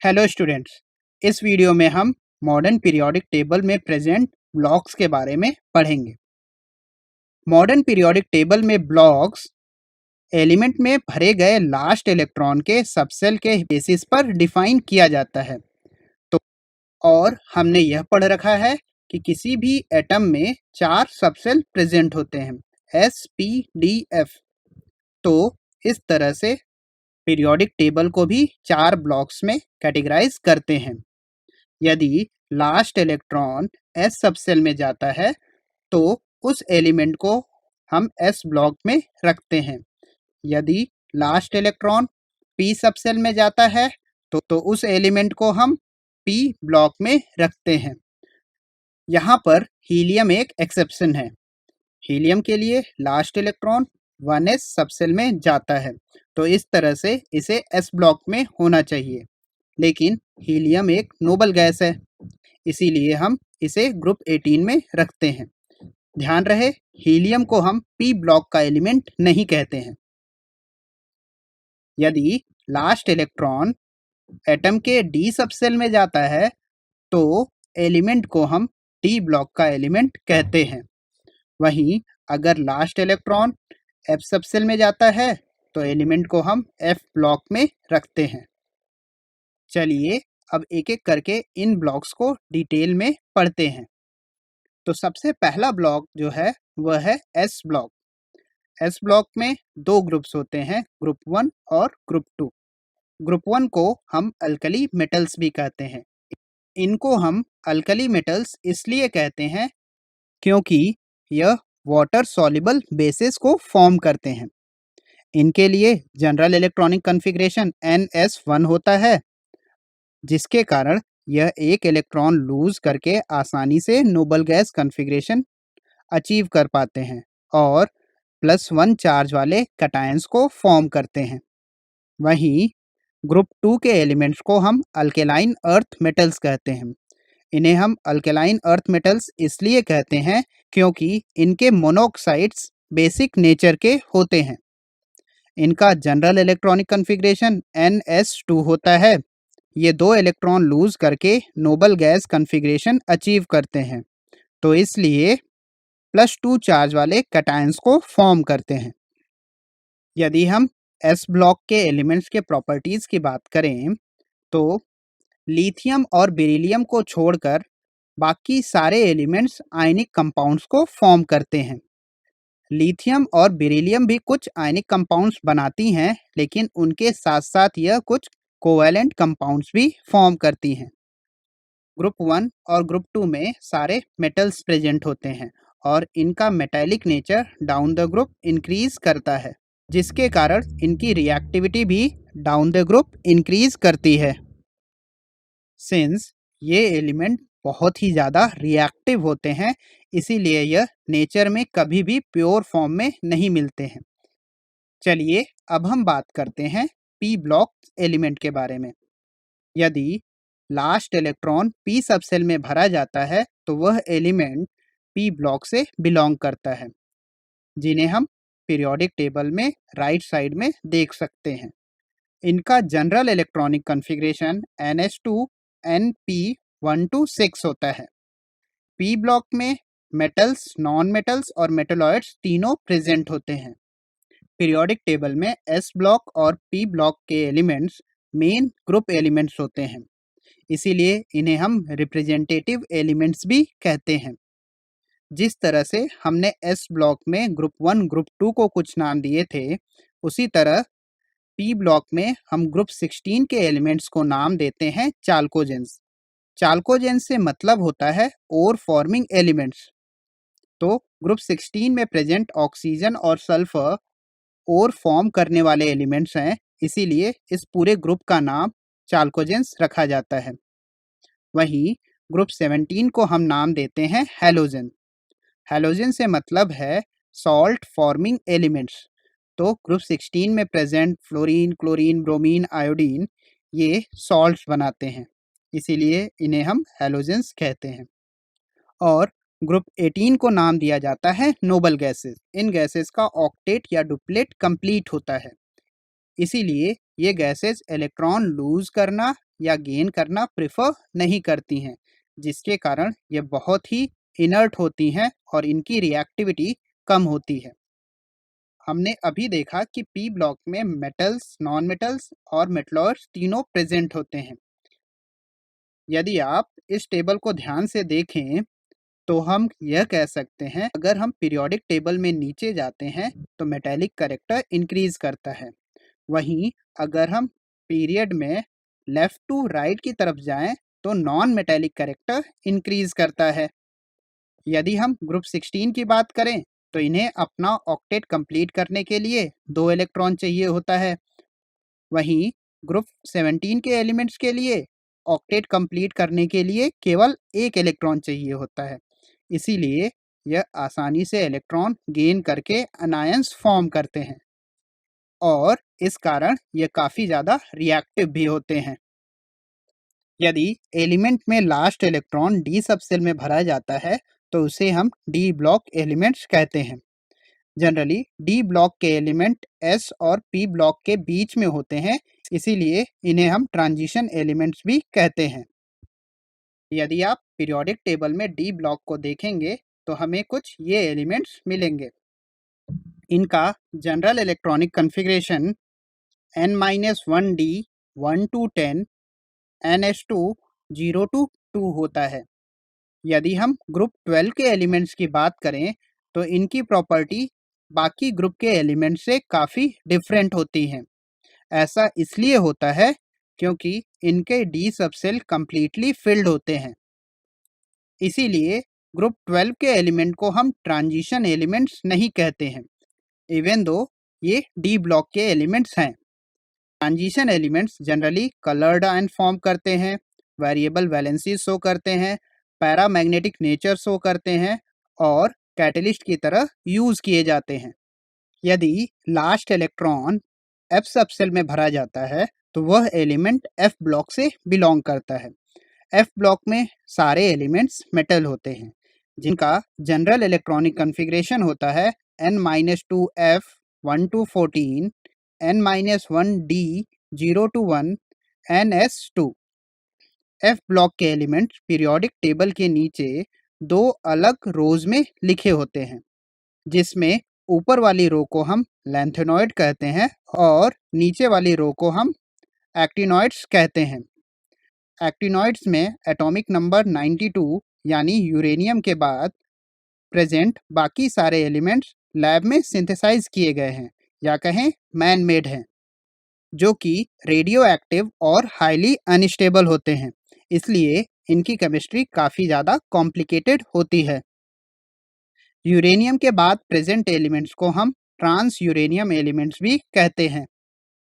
Hello students. इस video में हम मॉडर्न पीरियोडिक टेबल में प्रेजेंट ब्लॉक्स के बारे में पढ़ेंगे। मॉडर्न पीरियोडिक टेबल में ब्लॉक्स एलिमेंट में भरे गए लास्ट इलेक्ट्रॉन के सबसेल के बेसिस पर डिफाइन किया जाता है। तो और हमने यह पढ़ रखा है कि किसी भी एटम में 4 सबसेल प्रेजेंट होते हैं, एस पी डी एफ। तो इस तरह से पीरियोडिक टेबल को भी 4 ब्लॉक्स में कैटेगराइज करते हैं। यदि लास्ट इलेक्ट्रॉन एस सबसेल में जाता है तो उस एलिमेंट को हम एस ब्लॉक में रखते हैं। यदि लास्ट इलेक्ट्रॉन पी सबसेल में जाता है तो उस एलिमेंट को हम पी ब्लॉक में रखते हैं। यहाँ पर हीलियम एक एक्सेप्शन है। हीलियम के लिए लास्ट इलेक्ट्रॉन 1s सबसेल में जाता है, तो इस तरह से इसे एस ब्लॉक में होना चाहिए। लेकिन हीलियम एक नोबल गैस है, इसीलिए हम इसे ग्रुप 18 में रखते हैं। ध्यान रहे, हीलियम को हम पी ब्लॉक का एलिमेंट नहीं कहते हैं। यदि लास्ट इलेक्ट्रॉन एटम के डी सबसेल में जाता है तो एलिमेंट को हम डी ब्लॉक का एलिमेंट कहते हैं। वहीं अगर लास्ट इलेक्ट्रॉन एफ सबसेल में जाता है तो एलिमेंट को हम एफ ब्लॉक में रखते हैं। चलिए अब एक एक करके इन ब्लॉक्स को डिटेल में पढ़ते हैं। तो सबसे पहला ब्लॉक जो है वह है एस ब्लॉक। एस ब्लॉक में 2 ग्रुप्स होते हैं, ग्रुप 1 और ग्रुप 2। ग्रुप 1 को हम अल्कली मेटल्स भी कहते हैं। इनको हम अल्कली मेटल्स इसलिए कहते हैं क्योंकि यह वाटर सॉल्युबल बेसिस को फॉर्म करते हैं। इनके लिए जनरल इलेक्ट्रॉनिक कॉन्फ़िगरेशन NS1 होता है, जिसके कारण यह एक इलेक्ट्रॉन लूज करके आसानी से नोबल गैस कॉन्फ़िगरेशन अचीव कर पाते हैं और +1 चार्ज वाले कैटायंस को फॉर्म करते हैं। वहीं ग्रुप 2 के एलिमेंट्स को हम अल्केलाइन अर्थ मेटल्स कहते हैं। इन्हें हम अल्केलाइन अर्थ मेटल्स इसलिए कहते हैं क्योंकि इनके मोनोऑक्साइड्स बेसिक नेचर के होते हैं। इनका जनरल इलेक्ट्रॉनिक कॉन्फ़िगरेशन NS2 होता है। ये 2 इलेक्ट्रॉन लूज करके नोबल गैस कॉन्फ़िगरेशन अचीव करते हैं, तो इसलिए +2 चार्ज वाले कैटायंस को फॉर्म करते हैं। यदि हम एस ब्लॉक के एलिमेंट्स के प्रॉपर्टीज की बात करें तो लिथियम और बेरिलियम को छोड़कर बाकी सारे एलिमेंट्स आयनिक कंपाउंड्स को फॉर्म करते हैं। लिथियम और बेरिलियम भी कुछ आयनिक कंपाउंड्स बनाती हैं, लेकिन उनके साथ साथ यह कुछ कोवैलेंट कंपाउंड्स भी फॉर्म करती हैं। ग्रुप 1 और ग्रुप 2 में सारे मेटल्स प्रेजेंट होते हैं और इनका metallic nature down the group increase करता है, जिसके कारण इनकी रिएक्टिविटी भी डाउन द ग्रुप इंक्रीज करती है। सिंस ये एलिमेंट बहुत ही ज़्यादा रिएक्टिव होते हैं, इसीलिए यह नेचर में कभी भी प्योर फॉर्म में नहीं मिलते हैं। चलिए अब हम बात करते हैं पी ब्लॉक एलिमेंट के बारे में। यदि लास्ट इलेक्ट्रॉन पी सबसेल में भरा जाता है तो वह एलिमेंट पी ब्लॉक से बिलोंग करता है, जिन्हें हम पीरियोडिक टेबल में राइट साइड में देख सकते हैं। इनका general electronic configuration NH2 NP126 होता है। पी ब्लॉक में मेटल्स, नॉन मेटल्स और मेटलॉइड्स तीनों प्रेजेंट होते हैं। पीरियोडिक टेबल में एस ब्लॉक और पी ब्लॉक के एलिमेंट्स मेन ग्रुप एलिमेंट्स होते हैं, इसीलिए इन्हें हम रिप्रेजेंटेटिव एलिमेंट्स भी कहते हैं। जिस तरह से हमने एस ब्लॉक में ग्रुप 1 ग्रुप 2 को कुछ नाम दिए थे, उसी तरह पी ब्लॉक में हम ग्रुप 16 के एलिमेंट्स को नाम देते हैं चाल्कोजेंस। चाल्कोजेंस से मतलब होता है ओर फॉर्मिंग एलिमेंट्स। तो ग्रुप 16 में प्रेजेंट ऑक्सीजन और सल्फर ओर फॉर्म करने वाले एलिमेंट्स हैं, इसीलिए इस पूरे ग्रुप का नाम चाल्कोजेंस रखा जाता है। वहीं ग्रुप 17 को हम नाम देते हैं हैलोजन। हैलोजन से मतलब है सॉल्ट फॉर्मिंग एलिमेंट्स। तो ग्रुप 16 में present fluorine, chlorine, bromine, iodine ये सॉल्ट्स बनाते हैं, इसीलिए इन्हें हम हैलोजेंस कहते हैं। और ग्रुप 18 को नाम दिया जाता है नोबल गैसेस। इन गैसेस का ऑक्टेट या डुप्लेट कंप्लीट होता है, इसीलिए ये गैसेस इलेक्ट्रॉन लूज करना या गेन करना प्रेफर नहीं करती हैं, जिसके कारण ये बहुत ही इनर्ट होती हैं और इनकी रिएक्टिविटी कम होती है। हमने अभी देखा कि पी ब्लॉक में मेटल्स, नॉन मेटल्स और मेटलॉइड्स तीनों प्रेजेंट होते हैं। यदि आप इस टेबल को ध्यान से देखें तो हम यह कह सकते हैं, अगर हम पीरियोडिक टेबल में नीचे जाते हैं तो मेटेलिक कैरेक्टर इंक्रीज करता है। वहीं अगर हम पीरियड में लेफ्ट टू राइट की तरफ जाएं तो नॉन मेटेलिक कैरेक्टर इंक्रीज करता है। यदि हम ग्रुप 16 की बात करें तो इन्हें अपना ऑक्टेट कंप्लीट करने के लिए 2 इलेक्ट्रॉन चाहिए होता है। वहीं ग्रुप 17 के एलिमेंट्स के लिए ऑक्टेट कंप्लीट करने के लिए केवल 1 इलेक्ट्रॉन चाहिए होता है। इसीलिए यह आसानी से इलेक्ट्रॉन गेन करके अनायंस फॉर्म करते हैं और इस कारण ये काफ़ी ज़्यादा रिएक्टिव भी होते हैं। यदि एलिमेंट में लास्ट इलेक्ट्रॉन डी सबसेल में भरा जाता है तो उसे हम डी ब्लॉक एलिमेंट्स कहते हैं। जनरली डी ब्लॉक के एलिमेंट एस और पी ब्लॉक के बीच में होते हैं, इसीलिए इन्हें हम ट्रांजिशन एलिमेंट्स भी कहते हैं। यदि आप पीरियोडिक टेबल में डी ब्लॉक को देखेंगे तो हमें कुछ ये एलिमेंट्स मिलेंगे। इनका general electronic configuration n-1d 1 to 10 ns2 0 to 2 होता है। यदि हम ग्रुप 12 के एलिमेंट्स की बात करें तो इनकी प्रॉपर्टी बाकी ग्रुप के एलिमेंट से काफ़ी डिफरेंट होती हैं। ऐसा इसलिए होता है क्योंकि इनके डी सबसेल कंप्लीटली फिल्ड होते हैं। इसीलिए ग्रुप 12 के एलिमेंट को हम ट्रांजिशन एलिमेंट्स नहीं कहते हैं, इवन दो ये डी ब्लॉक के एलिमेंट्स हैं। Transition elements generally coloured ion form करते हैं, वेरिएबल वैलेंसी शो करते हैं, पैरामैग्नेटिक नेचर शो करते हैं और कैटलिस्ट की तरह यूज किए जाते हैं। यदि लास्ट इलेक्ट्रॉन एफ सबसेल में भरा जाता है तो वह एलिमेंट एफ ब्लॉक से बिलोंग करता है। एफ ब्लॉक में सारे एलिमेंट्स मेटल होते हैं जिनका जनरल इलेक्ट्रॉनिक कन्फिग्रेशन होता है n-2f 1 to 14 n-1d 0 to 1 ns2। F block के एलिमेंट्स पीरियोडिक टेबल के नीचे 2 अलग रोज में लिखे होते हैं, जिसमें ऊपर वाली रो को हम लैंथेनॉइड कहते हैं और नीचे वाली रो को हम एक्टिनॉइड्स कहते हैं। एक्टिनॉइड्स में एटॉमिक नंबर 92 यानी यूरेनियम के बाद प्रेजेंट बाकी सारे एलिमेंट्स लैब में सिंथेसाइज किए गए हैं या कहें मैन मेड हैं, जो कि रेडियो एक्टिव और हाईली अनस्टेबल होते हैं। इसलिए इनकी केमिस्ट्री काफ़ी ज़्यादा कॉम्प्लिकेटेड होती है। यूरेनियम के बाद प्रेजेंट एलिमेंट्स को हम ट्रांस यूरेनियम एलिमेंट्स भी कहते हैं।